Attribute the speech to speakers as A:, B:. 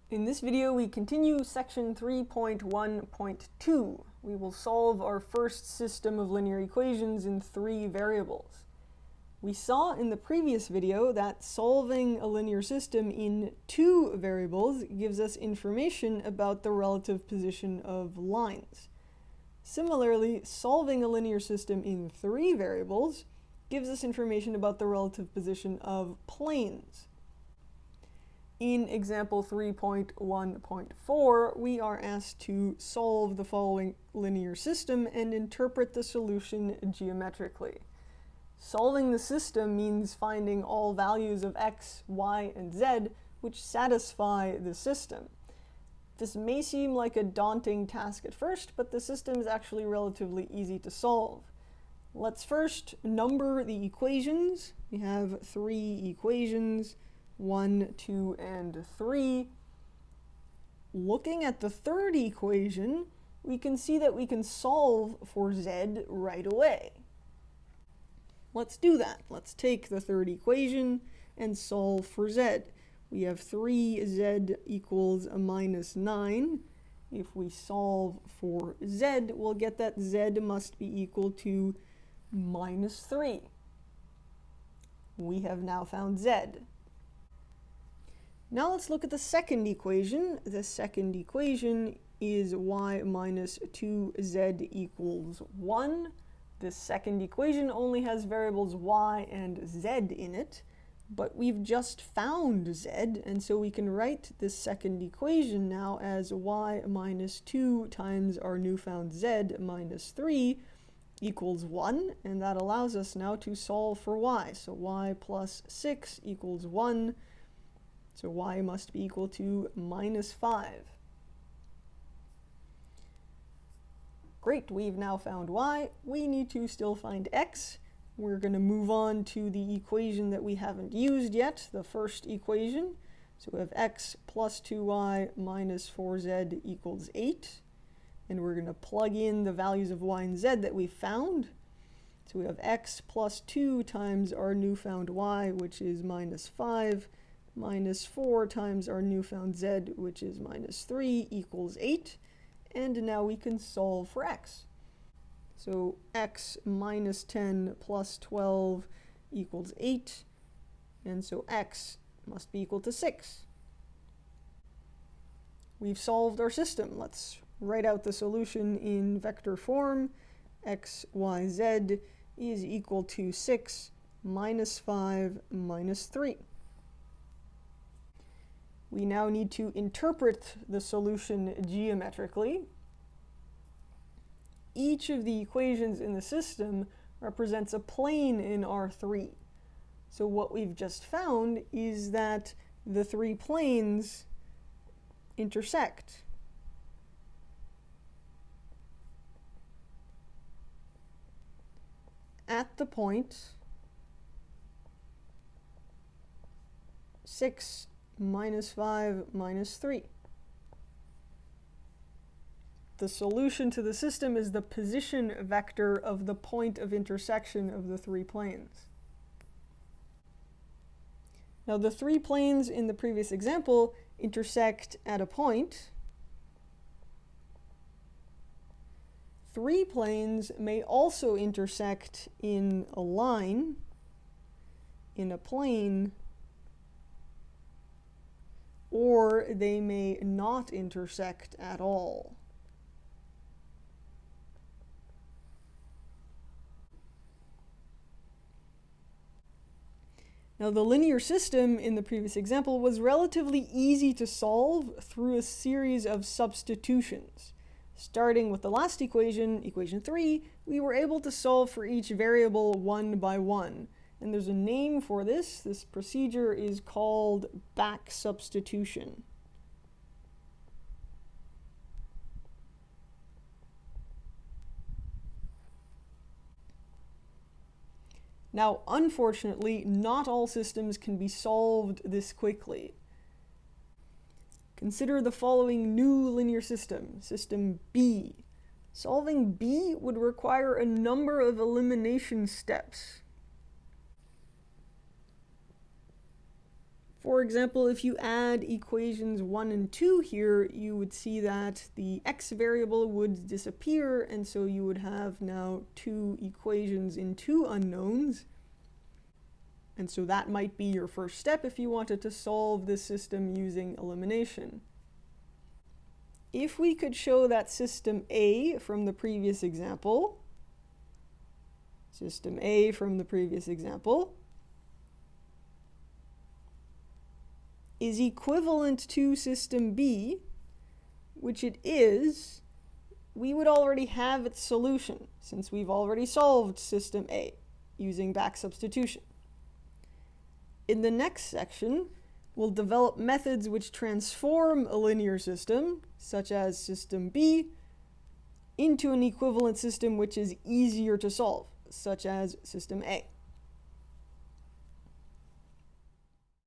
A: In this video, we continue section 3.1.2. We will solve our first system of linear equations in 3 variables. We saw in the previous video that solving a linear system in 2 variables gives us information about the relative position of lines. Similarly, solving a linear system in 3 variables gives us information about the relative position of planes. In example 3.1.4, we are asked to solve the following linear system and interpret the solution geometrically. Solving the system means finding all values of x, y, and z which satisfy the system. This may seem like a daunting task at first, but the system is actually relatively easy to solve. Let's first number the equations. We have 3 equations. 1, 2, and 3. Looking at the third equation, we can see that we can solve for z right away. Let's do that. Let's take the third equation and solve for z. We have 3z equals a minus 9. If we solve for z, we'll get that z must be equal to minus 3. We have now found z. Now let's look at the second equation. The second equation is y minus 2z equals 1. This second equation only has variables y and z in it, but we've just found z, and so we can write this second equation now as y minus 2 times our newfound z minus 3 equals 1, and that allows us now to solve for y. So y plus 6 equals 1. So y must be equal to minus 5. Great, we've now found y. We need to still find x. We're going to move on to the equation that we haven't used yet, the first equation. So we have x plus 2y minus 4z equals 8. And we're going to plug in the values of y and z that we found. So we have x plus 2 times our newfound y, which is minus 5. Minus 4 times our newfound z, which is minus 3, equals 8. And now we can solve for x. So x minus 10 plus 12 equals 8. And so x must be equal to 6. We've solved our system. Let's write out the solution in vector form. X, y, z is equal to 6 minus 5 minus 3. We now need to interpret the solution geometrically. Each of the equations in the system represents a plane in R3. So what we've just found is that the 3 planes intersect. At the point 6 minus 5 minus 3. The solution to the system is the position vector of the point of intersection of the 3 planes. Now the 3 planes in the previous example intersect at a point. 3 planes may also intersect in a line, in a plane, or they may not intersect at all. Now the linear system in the previous example was relatively easy to solve through a series of substitutions. Starting with the last equation, equation 3, we were able to solve for each variable one by one. And there's a name for this. This procedure is called back substitution. Now, unfortunately, not all systems can be solved this quickly. Consider the following new linear system, system B. Solving B would require a number of elimination steps. For example, if you add equations 1 and 2 here, you would see that the x variable would disappear, and so you would have now two equations in two unknowns. And so that might be your first step if you wanted to solve this system using elimination. If we could show that system A from the previous example, is equivalent to system B, which it is, we would already have its solution since we've already solved system A using back substitution. In the next section, we'll develop methods which transform a linear system, such as system B, into an equivalent system which is easier to solve, such as system A.